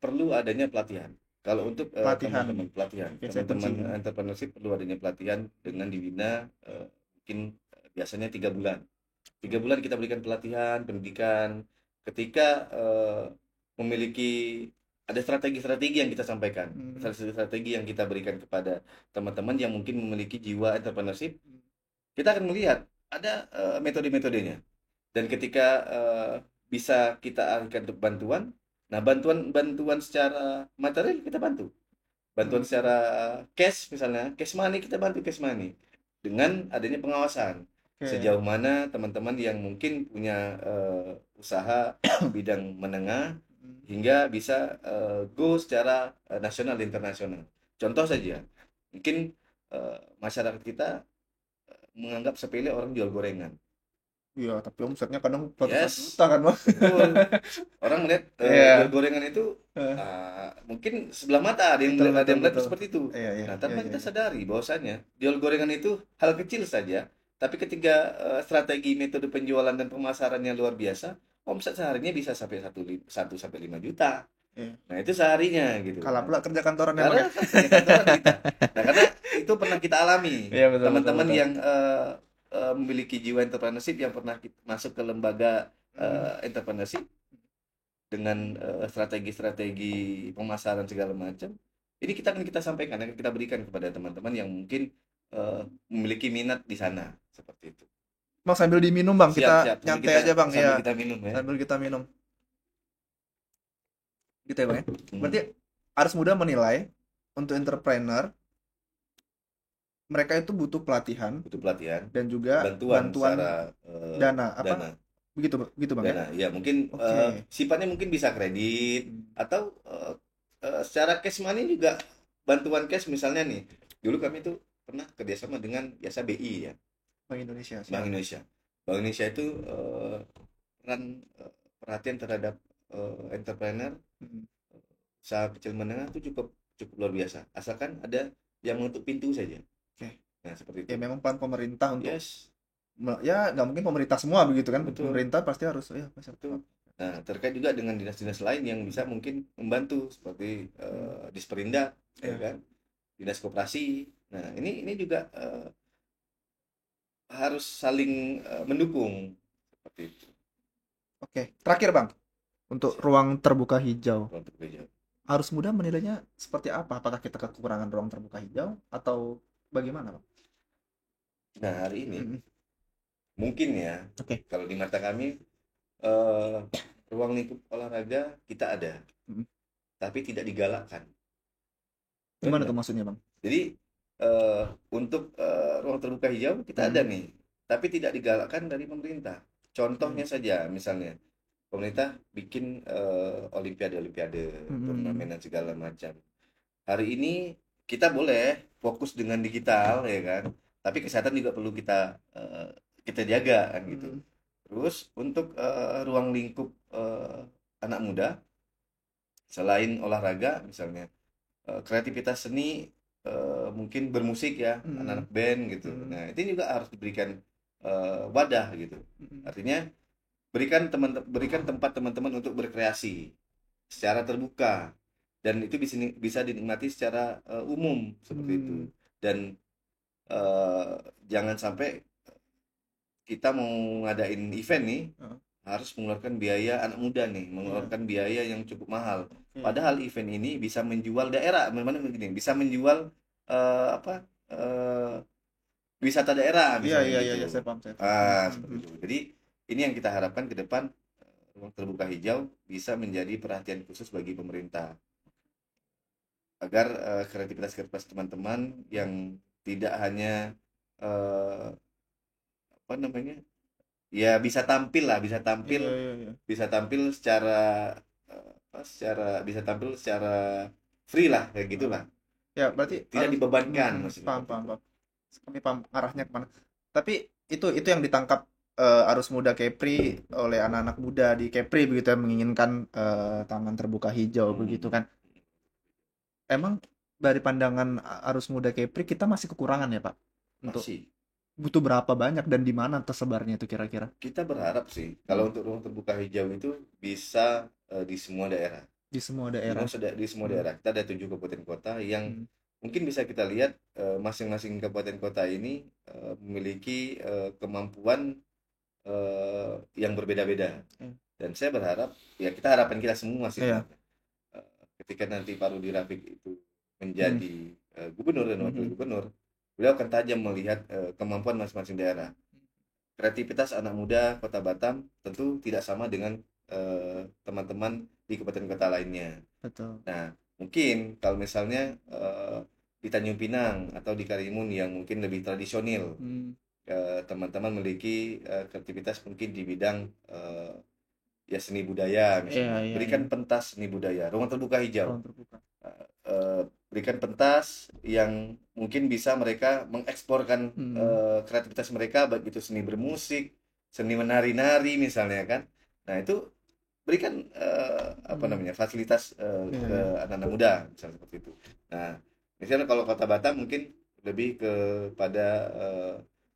perlu adanya pelatihan. Kalau untuk pelatihan. teman-teman pelatihan, Oke, saya kunci teman-teman ini. entrepreneurship perlu adanya pelatihan dengan dibina mungkin biasanya 3 bulan. 3 bulan kita berikan pelatihan, pendidikan. Ketika memiliki ada strategi-strategi yang kita sampaikan, Hmm. strategi-strategi yang kita berikan kepada teman-teman yang mungkin memiliki jiwa entrepreneurship, kita akan melihat ada metode-metodenya. Dan ketika bisa kita alihkan untuk bantuan, nah bantuan secara material kita bantu, bantuan Hmm. secara cash misalnya, cash money kita bantu cash money dengan adanya pengawasan Oke. sejauh mana teman-teman yang mungkin punya usaha bidang menengah Hmm. hingga bisa go secara nasional dan internasional. Contoh saja, mungkin masyarakat kita menganggap sepele orang jual gorengan. Iya, tapi omsetnya kadang ratusan Yes, juta kan, Bang? betul. Orang melihat jual Iya. gorengan itu Eh, mungkin sebelah mata betul, ada betul, yang melihat betul. seperti itu. Iya, iya, Nah, iya, tanpa iya, kita iya. sadari bahwasanya jual gorengan itu hal kecil saja, tapi ketika strategi metode penjualan dan pemasarannya luar biasa, omset seharinya bisa sampai 1 sampai 5 juta. Iya. Nah, itu seharinya gitu. Kalah Nah, pula kerja kantoran ya, Bang ya? karena kan kerja kantoran kita. Nah, karena itu pernah kita alami. Iya, betul, betul, Teman-teman betul. yang memiliki jiwa entrepreneurship yang pernah masuk ke lembaga Hmm. entrepreneurship dengan strategi-strategi pemasaran segala macam. Ini kita sampaikan, akan kita berikan kepada teman-teman yang mungkin memiliki minat di sana seperti itu. Bang sambil diminum, Bang. Siap, Kita siap. nyantai aja, Bang. Sambil Ya, kita minum ya. sambil kita minum. Gitu ya, Bang ya. Berarti Hmm, harus mudah menilai untuk entrepreneur, mereka itu butuh pelatihan butuh pelatihan, dan juga bantuan bantuan secara dana. dana. Apa? Begitu, begitu, Bang ya? Dana ya mungkin Oke. sifatnya mungkin bisa kredit Hmm. atau secara cash money juga, bantuan cash misalnya nih, dulu kami tuh pernah kerjasama dengan jasa BI ya, Bank Indonesia, Bank siap. Indonesia. Bank Indonesia itu peran perhatian terhadap entrepreneur, Hmm. usaha kecil menengah itu cukup cukup luar biasa, asalkan ada yang menutup pintu saja. Oke. Nah, seperti Ya itu. memang peran pemerintah untuk Yes, ya nggak mungkin pemerintah semua begitu kan. betul. Pemerintah pasti harus ya pasti. Betul. Nah, terkait juga dengan dinas-dinas lain yang bisa mungkin membantu seperti Hmm. Disperindak, ya Ya. kan, dinas koperasi. Nah, ini juga harus saling mendukung seperti itu. Oke. Terakhir, Bang, untuk Siap, ruang terbuka hijau. untuk bekerja. Harus mudah menilainya seperti apa? Apakah kita kekurangan ruang terbuka hijau atau bagaimana, Bang? Nah, hari ini Mm-mm. mungkin ya, Oke. kalau di mata kami eh, ruang lingkup olahraga kita ada, Mm-mm. tapi tidak digalakkan. Gimana Benar. tuh maksudnya, Bang? Jadi untuk ruang terbuka hijau kita ada Mm-mm. nih, tapi tidak digalakkan dari pemerintah. Oke. Contohnya saja, misalnya pemerintah bikin olimpiade-olimpiade, turnamen Mm-mm. dan segala macam. Hari ini kita boleh fokus dengan digital ya kan, tapi kesehatan juga perlu kita jaga kan gitu. Mm-mm. Terus untuk ruang lingkup anak muda, selain olahraga misalnya kreativitas seni, mungkin bermusik ya, Mm-mm. anak-anak band gitu. Mm-mm. Nah, itu juga harus diberikan wadah gitu. Mm-mm. Artinya berikan tempat teman-teman untuk berkreasi secara terbuka, dan itu bisa dinikmati secara umum seperti itu. Mm. Dan jangan sampai kita mau ngadain event nih, harus mengeluarkan biaya, anak muda nih Iya. mengeluarkan biaya yang cukup mahal. Oke. Padahal event ini bisa menjual daerah, memang begini, bisa menjual apa wisata daerah Iya, misalnya iya, iya, iya, gitu. saya paham. Seperti itu. Jadi ini yang kita harapkan ke depan, ruang terbuka hijau bisa menjadi perhatian khusus bagi pemerintah agar kreativitas-kreativitas teman-teman yang tidak hanya eh, apa namanya, ya bisa tampil lah, Iya, iya, iya. bisa tampil secara bisa tampil secara free lah kayak Heeh. gitulah. Ya, Kayak gitu, berarti tidak dibebankan maksudnya paham, seperti paham, itu. paham. Kami paham arahnya kemana. Tapi itu yang ditangkap arus muda Kepri oleh anak-anak muda di Kepri begitu ya, menginginkan taman terbuka hijau begitu Hmm, kan. Emang dari pandangan arus muda Kepri kita masih kekurangan ya, Pak? Untuk masih. butuh berapa banyak dan di mana tersebarnya itu kira-kira? Kita berharap sih Hmm. kalau untuk ruang terbuka hijau itu bisa di semua daerah. Di semua daerah. Di semua Hmm. daerah. Kita ada 7 kabupaten kota yang Hmm. mungkin bisa kita lihat masing-masing kabupaten kota ini memiliki kemampuan yang berbeda-beda. Hmm. Dan saya berharap, ya kita harapan kita semua sih Iya. sebenarnya. Ketika nanti Pak Rudi Rafiq itu Hmm. menjadi gubernur dan wakil Hmm. gubernur, beliau akan tajam melihat kemampuan masing-masing daerah. Kreativitas anak muda Kota Batam tentu tidak sama dengan teman-teman di kabupaten kota lainnya. Betul. Nah, mungkin kalau misalnya di Tanjung Pinang atau di Karimun yang mungkin lebih tradisional, Hmm. teman-teman memiliki kreativitas mungkin di bidang ya seni budaya Iya, misalnya. iya, iya. Berikan pentas seni budaya, ruang terbuka hijau. Ruang terbuka. Berikan pentas yang mungkin bisa mereka mengeksporkan Hmm. kreativitas mereka, baik itu seni bermusik, seni menari-nari misalnya kan. Nah, itu berikan apa Hmm. namanya, fasilitas Iya, ke iya. anak-anak muda misalnya seperti itu. Nah, misalnya kalau Kota Batam mungkin lebih kepada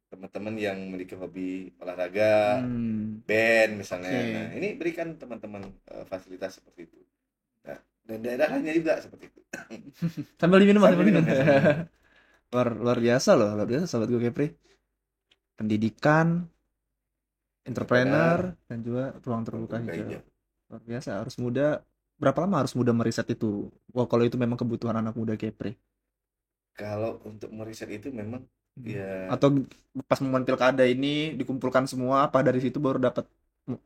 teman-teman yang memiliki hobi olahraga, Hmm. band misalnya. Nah, Oke. ini berikan teman-teman fasilitas seperti itu. Nah, dan daerah lainnya juga seperti itu. Sambil diminum, Mas, Sambil sambil minum minum. ya, sambil minum. Luar luar biasa loh, luar biasa sobat gue Kepri. Pendidikan, entrepreneur, Entrepreneur, dan juga ruang ruang terbuka terbuka hijau. hijau. Luar biasa, harus muda. Berapa lama harus muda meriset itu? Wah, kalau itu memang kebutuhan anak muda Kepri. Kalau untuk meriset itu memang Hmm. ya Atau pas momen pilkada ini dikumpulkan semua, apa dari situ baru dapat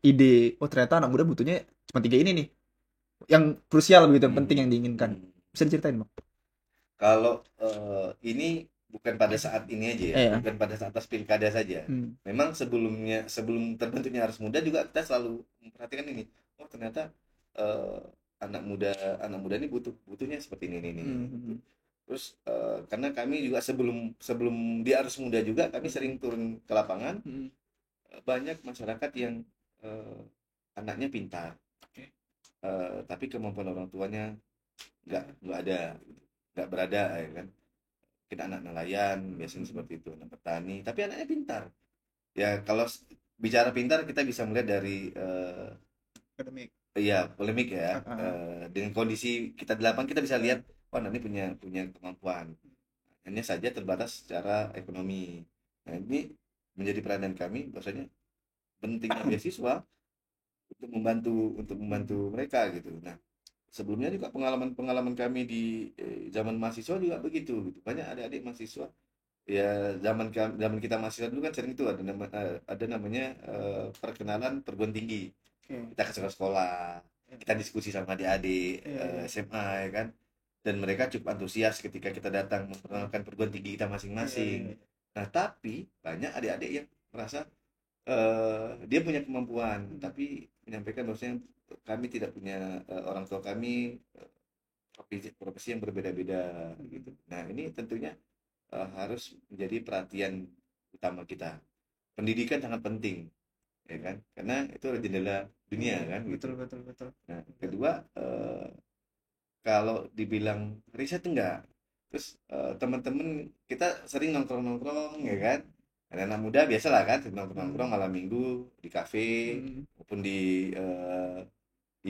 ide. Oh, ternyata anak muda butuhnya cuma tiga ini nih. Yang krusial begitu, yang penting hmm, yang diinginkan. hmm. Bisa diceritain, Bang? Kalau ini bukan pada saat ini aja ya, Ya. bukan pada saat pas pilkada saja. Hmm. Memang sebelum terbentuknya Arus Muda juga kita selalu memperhatikan ini. Oh, ternyata eh, anak muda ini butuhnya seperti ini. Hmm. Gitu. Hmm. Terus karena kami juga sebelum sebelum di Arus Muda juga kami sering turun ke lapangan, Hmm. banyak masyarakat yang eh, anaknya pintar, Oke. tapi kemampuan orang tuanya nggak ada, gitu. Nggak berada ya kan. Kita anak nelayan biasanya Hmm. seperti itu, anak petani tapi anaknya pintar. Ya kalau bicara pintar kita bisa melihat dari Akademik. ya polemik ya, Ah, ah, ah. dengan kondisi kita di lapangan kita bisa lihat oh anak ini punya punya kemampuan, hanya saja terbatas secara ekonomi. Nah, ini menjadi perhatian kami bahwasanya pentingnya beasiswa untuk membantu mereka gitu. Nah, sebelumnya juga pengalaman kami di zaman mahasiswa juga begitu gitu. Banyak adik-adik mahasiswa, ya zaman kita mahasiswa dulu kan sering tuh ada namanya perkenalan perguruan tinggi. Oke. Kita ke sekolah, kita diskusi sama adik-adik Iya, iya. SMA ya kan. Dan mereka cukup antusias ketika kita datang memperkenalkan perguruan tinggi kita Iya, iya, masing-masing. iya. Nah, tapi banyak adik-adik yang merasa dia punya kemampuan, tapi menyampaikan bahwasanya kami tidak punya orang tua kami profesi yang berbeda-beda gitu. Nah, ini tentunya harus menjadi perhatian utama kita. Pendidikan sangat penting, ya kan? Karena itu adalah jendela dunia kan gitu. Betul, betul, betul. Nah, kedua kalau dibilang riset enggak. Terus teman-teman kita sering nongkrong-nongkrong ya kan. Anak-anak muda biasalah kan sering nongkrong-nongkrong malam minggu di kafe Hmm. maupun di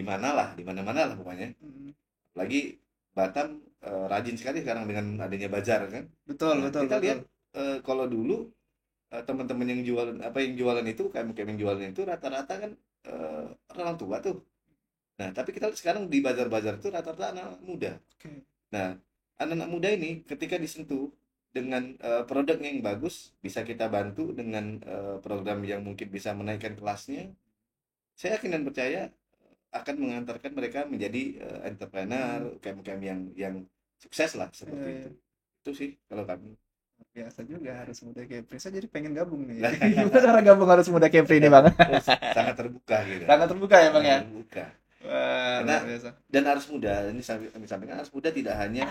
mana-mana lah pokoknya. Hmm. Lagi Batam rajin sekali sekarang dengan adanya bazar kan. Betul, Nah, betul, kita betul. lihat kalau dulu teman-teman yang jualan apa yang jualan itu kami kami yang jualan itu rata-rata kan orang tua tuh. Nah, tapi kita lihat sekarang di bazar-bazar itu rata-rata anak muda. Oke. Nah, anak-anak muda ini ketika disentuh dengan produknya yang bagus, bisa kita bantu dengan program yang mungkin bisa menaikkan kelasnya. Saya yakin dan percaya akan mengantarkan mereka menjadi entrepreneur, Hmm. UKM-UKM yang sukses lah Iya, seperti itu. iya. Itu sih kalau kami. Biasa juga harus muda Kepri. Saya jadi pengen gabung nih. Gimana cara gabung harus muda Kepri ini bang? Oh, sangat terbuka gitu. Sangat terbuka ya bang Sangat ya. terbuka. Wah Karena luar biasa. dan harus muda, ini kami sampaikan harus muda tidak hanya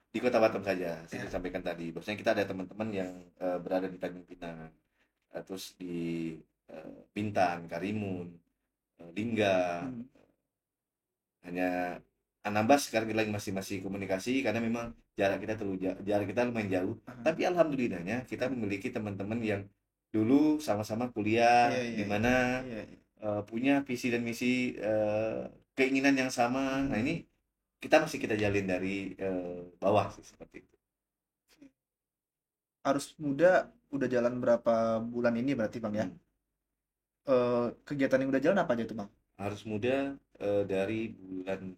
di Kota Batam saja. Saya Ya. sampaikan tadi. Bahwasanya kita ada teman-teman yang berada di Tanjung Pinang, terus di Bintan, Karimun, Lingga, Hmm. hanya Anambas sekarang kita lagi masih masih komunikasi karena memang jarak kita terlalu jarak kita lumayan jauh. Ah, Tapi alhamdulillahnya kita memiliki teman-teman yang dulu sama-sama kuliah iya di iya iya. mana Iya, iya. punya visi dan misi keinginan yang sama. Nah, Hmm. ini kita masih kita jalin dari bawah sih seperti itu. Harus muda udah jalan berapa bulan ini berarti bang ya? Hmm. Kegiatan yang udah jalan apa aja tuh bang? Harus muda dari bulan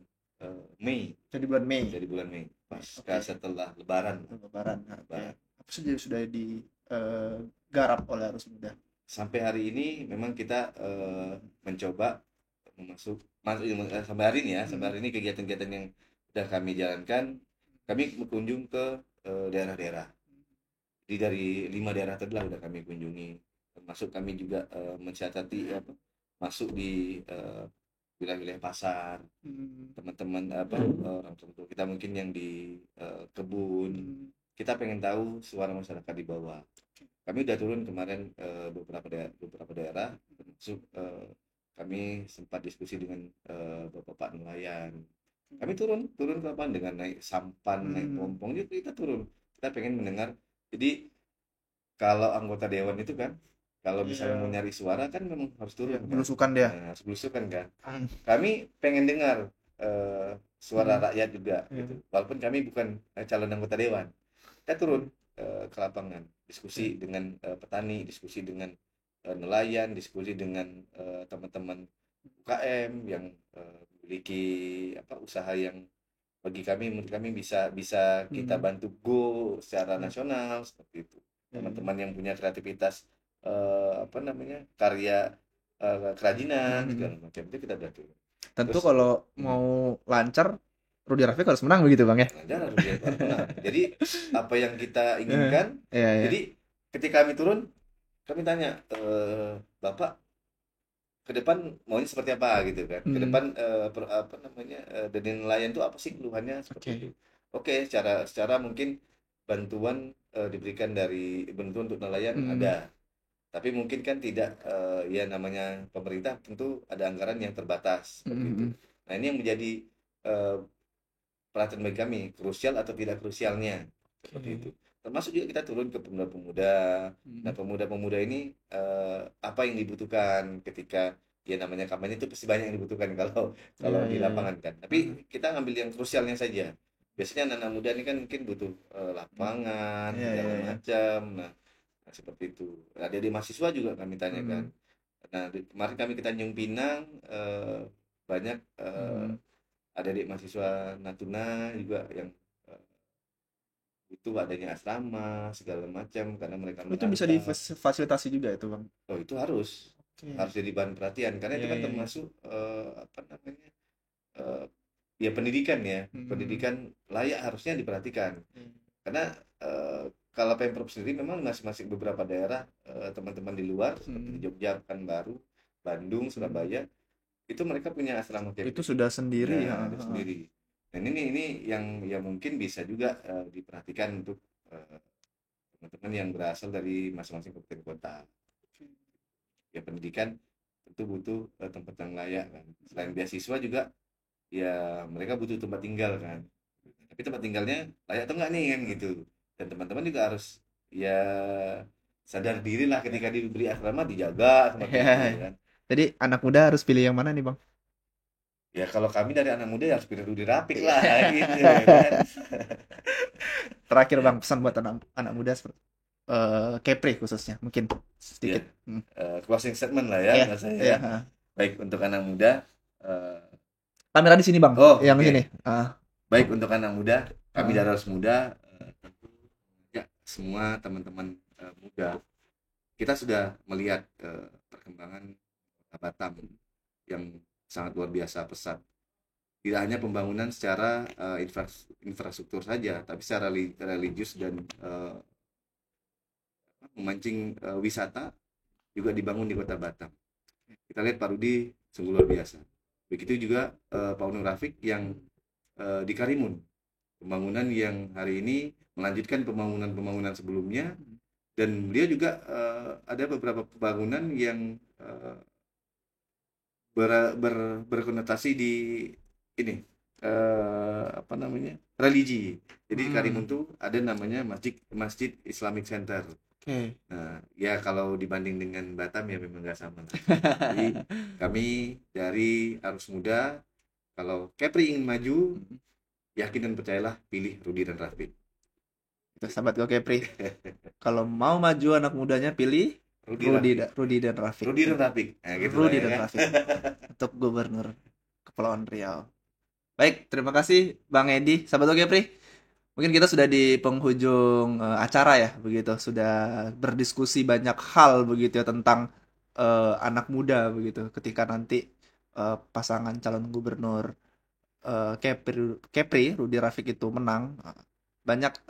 Mei, Jadi bulan Mei. dari bulan Mei pasca Oke. setelah Lebaran. Lebaran. Nah, oke. Lebaran. Apa saja yang sudah digarap oleh harus muda? Sampai hari ini memang kita mencoba sampai hari ini ya, sampai Hmm. hari ini kegiatan-kegiatan yang sudah kami jalankan, kami berkunjung ke daerah-daerah. Jadi dari 5 daerah tadi lah udah kami kunjungi, termasuk kami juga mensiasati apa, masuk di wilayah-wilayah pasar, Hmm. teman-teman apa orang tua kita mungkin yang di kebun, Hmm. kita pengen tahu suara masyarakat di bawah. Kami udah turun kemarin beberapa daerah, termasuk kami sempat diskusi dengan bapak-bapak nelayan. Kami turun turun ke lapangan dengan naik sampan, naik Hmm. pompong, jadi kita turun. Kita pengen mendengar. Jadi kalau anggota dewan itu kan, kalau misalnya mau Iya. nyari suara kan memang harus Iya. turun kan. Belusukan dia. Nah, harus belusukan kan. Hmm. Kami pengen dengar suara Hmm. rakyat juga Iya. gitu. Walaupun kami bukan calon anggota dewan, kita turun ke lapangan, Oke. diskusi dengan petani, diskusi dengan nelayan, diskusi dengan teman-teman UKM yang memiliki apa usaha yang bagi kami menurut kami bisa bisa kita Hmm. bantu go secara Iya. nasional seperti itu. Iya, iya. Teman-teman yang punya kreativitas apa namanya karya kerajinan Hmm. segala macam itu kita bantu. Tentu Terus kalau hmm, mau lancar, Rudi Rafiq harus menang begitu bang ya? ngajar harus menang. Jadi apa yang kita Eh, inginkan, iya iya. jadi ketika kami turun, kami tanya, Bapak ke depan maunya seperti apa gitu kan? Ke Hmm. depan apa namanya dari nelayan itu apa sih keluhannya seperti itu? Oke. Oke, secara mungkin bantuan diberikan dari bantuan untuk nelayan Hmm. ada, tapi mungkin kan tidak ya namanya pemerintah tentu ada anggaran yang terbatas Hmm. seperti Hmm. itu. Hmm. Nah, ini yang menjadi eh, perhatian bagi kami, krusial atau tidak krusialnya, seperti itu. Oke. Termasuk juga kita turun ke pemuda-pemuda. Nah, Hmm. pemuda-pemuda ini apa yang dibutuhkan ketika ya namanya kampanye itu pasti banyak yang dibutuhkan kalau Iya kalau di iya iya. lapangan kan. Ah. Tapi kita ngambil yang krusialnya saja. Biasanya anak-anak muda ini kan mungkin butuh Hmm. lapangan Iya segala iya iya. macam. Nah, seperti itu. Ada di mahasiswa juga kami tanyakan. Hmm. Nah, kemarin kami ke Tanjung Pinang banyak Hmm. adik-adik mahasiswa Natuna juga yang eh, itu adanya asrama segala macam karena mereka Oh, itu bisa merantau. difasilitasi juga itu bang? Oh, itu harus Oke. harus jadi bahan perhatian karena itu Iya kan iya iya. termasuk apa namanya eh, ya pendidikan ya, Hmm. pendidikan layak harusnya diperhatikan karena eh, kalau Pemprov sendiri memang masing-masing beberapa daerah teman-teman di luar seperti di Hmm. Jogja, Pekanbaru, Bandung, Hmm. Surabaya itu mereka punya asrama Itu camping. sudah sendiri. Ha, Nah, ada ha. sendiri. Dan ini yang mungkin bisa juga diperhatikan untuk eh, teman-teman yang berasal dari masing-masing kabupaten kota. Ya pendidikan tentu butuh tempat yang layak kan. Selain beasiswa juga ya mereka butuh tempat tinggal kan. Tapi tempat tinggalnya layak atau enggak nih kan gitu. Dan teman-teman juga harus ya sadar diri lah ketika Ya. diberi asrama dijaga seperti itu Ya. kan. Jadi anak muda harus pilih yang mana nih bang? Ya kalau kami dari anak muda ya harus pilih Rudi Rapik lah gitu kan. Terakhir bang pesan buat anak anak muda seperti. Kepri khususnya mungkin Ya, sedikit. closing statement lah ya, Iya, menurut saya iya. ya. Baik untuk anak muda, eh, Kamera di sini bang, oh yang oke, sini. baik untuk anak muda, kami Ah. dari Arus Muda, tentu ya semua teman-teman muda, kita sudah melihat perkembangan Kota Batam yang sangat luar biasa pesat. Tidak hanya pembangunan secara infrastruktur saja, tapi secara religius dan memancing wisata juga dibangun di Kota Batam. Kita lihat Pak Rudi sungguh luar biasa. Begitu juga Pak Nur Rafiq yang di Karimun, pembangunan yang hari ini melanjutkan pembangunan-pembangunan sebelumnya, dan beliau juga ada beberapa pembangunan yang berkonotasi di ini apa namanya, religi. Jadi di Karimun tuh ada namanya Masjid Islamic Center. Oke. Nah, ya kalau dibanding dengan Batam ya memang nggak sama lah. Jadi kami dari Arus Muda, kalau Kepri ingin maju, yakin dan percayalah, pilih Rudi dan Rafiq. Itu sahabat gue Kepri. Kalau mau maju anak mudanya pilih Rudi dan Rafiq. Rudi dan Rafiq. Nah, gitu Rudi lah dan ya. Rafiq untuk Gubernur Kepulauan Riau. Baik, terima kasih Bang Edi. Sahabat gue Kepri. Mungkin kita sudah di penghujung acara ya, begitu. Sudah berdiskusi banyak hal begitu ya tentang anak muda begitu. Ketika nanti pasangan calon gubernur Kepri Rudi Rafiq itu menang, banyak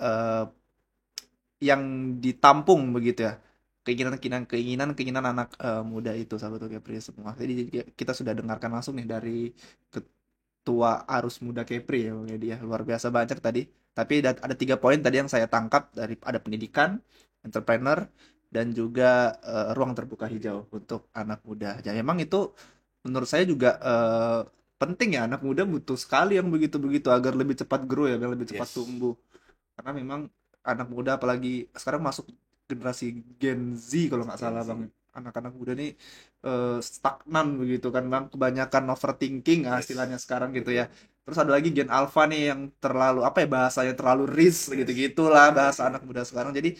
yang ditampung begitu ya. Keinginan anak muda itu sahabat Kepri semua. Jadi kita sudah dengarkan langsung nih dari Ketua Arus Muda Kepri ya Bang Edi ya. Luar biasa banyak tadi. Tapi ada 3 poin tadi yang saya tangkap dari ada pendidikan, entrepreneur, dan juga ruang terbuka hijau untuk anak muda. Jadi memang itu menurut saya juga penting ya, anak muda butuh sekali yang begitu-begitu agar lebih cepat grow ya, agar lebih cepat Yes. tumbuh. Karena memang anak muda apalagi sekarang masuk generasi Gen Z kalau nggak Gen salah Z. Bang. Anak-anak muda nih stagnan begitu kan Bang, kebanyakan overthinking Yes. istilahnya sekarang gitu Betul. ya. Terus ada lagi Gen Alpha nih yang terlalu apa ya bahasanya terlalu risk Yes. gitu-gitulah bahasa Oke. anak muda sekarang. Jadi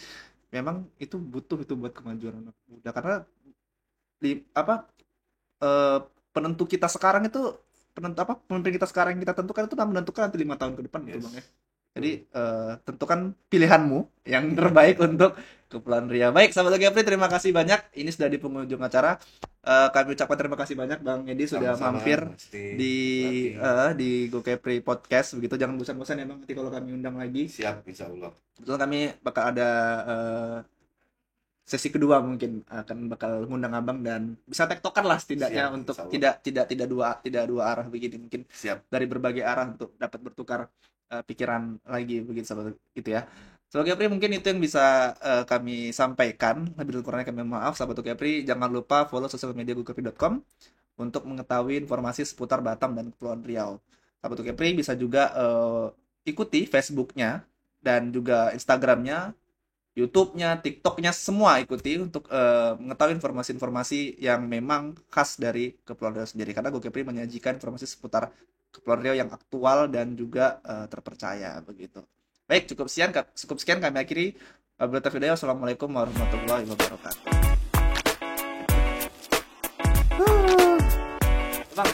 memang itu butuh itu buat kemajuan anak muda karena apa eh, penentu kita sekarang itu penentu apa pemimpin kita sekarang yang kita tentukan itu akan menentukan nanti 5 tahun ke depan gitu Yes. Bang ya. Jadi Betul. tentukan pilihanmu yang terbaik untuk Kepulauan Riau. Baik, sahabat Gapri, terima kasih banyak. Ini sudah di penghujung acara. Kami ucapkan terima kasih banyak Bang Edi sudah Sama-sama, mampir Mesti di Raffi. Go Kepri Podcast. Begitu jangan bosan-bosan ya Bang nanti kalau kami undang lagi. Siap, insya Allah. Betul kami bakal ada sesi kedua mungkin akan bakal ngundang abang dan bisa tektokan lah setidaknya Siap, untuk insya Allah. tidak dua arah begini mungkin Siap. dari berbagai arah untuk dapat bertukar pikiran lagi begitu sahabat gitu ya. Sebagai Kepri mungkin itu yang bisa kami sampaikan. Lebih kurangnya kami maaf sahabat Kepri. Jangan lupa follow sosial media gokepri.com untuk mengetahui informasi seputar Batam dan Kepulauan Riau. Sahabat Kepri bisa juga ikuti Facebooknya dan juga Instagramnya, YouTube-nya, TikTok-nya semua ikuti untuk mengetahui informasi-informasi yang memang khas dari Kepulauan Riau sendiri. Karena GoKepri menyajikan informasi seputar Kepulauan Riau yang aktual dan juga terpercaya begitu. Baik, cukup sekian kami akhiri berita video. Assalamualaikum warahmatullahi wabarakatuh. Bang.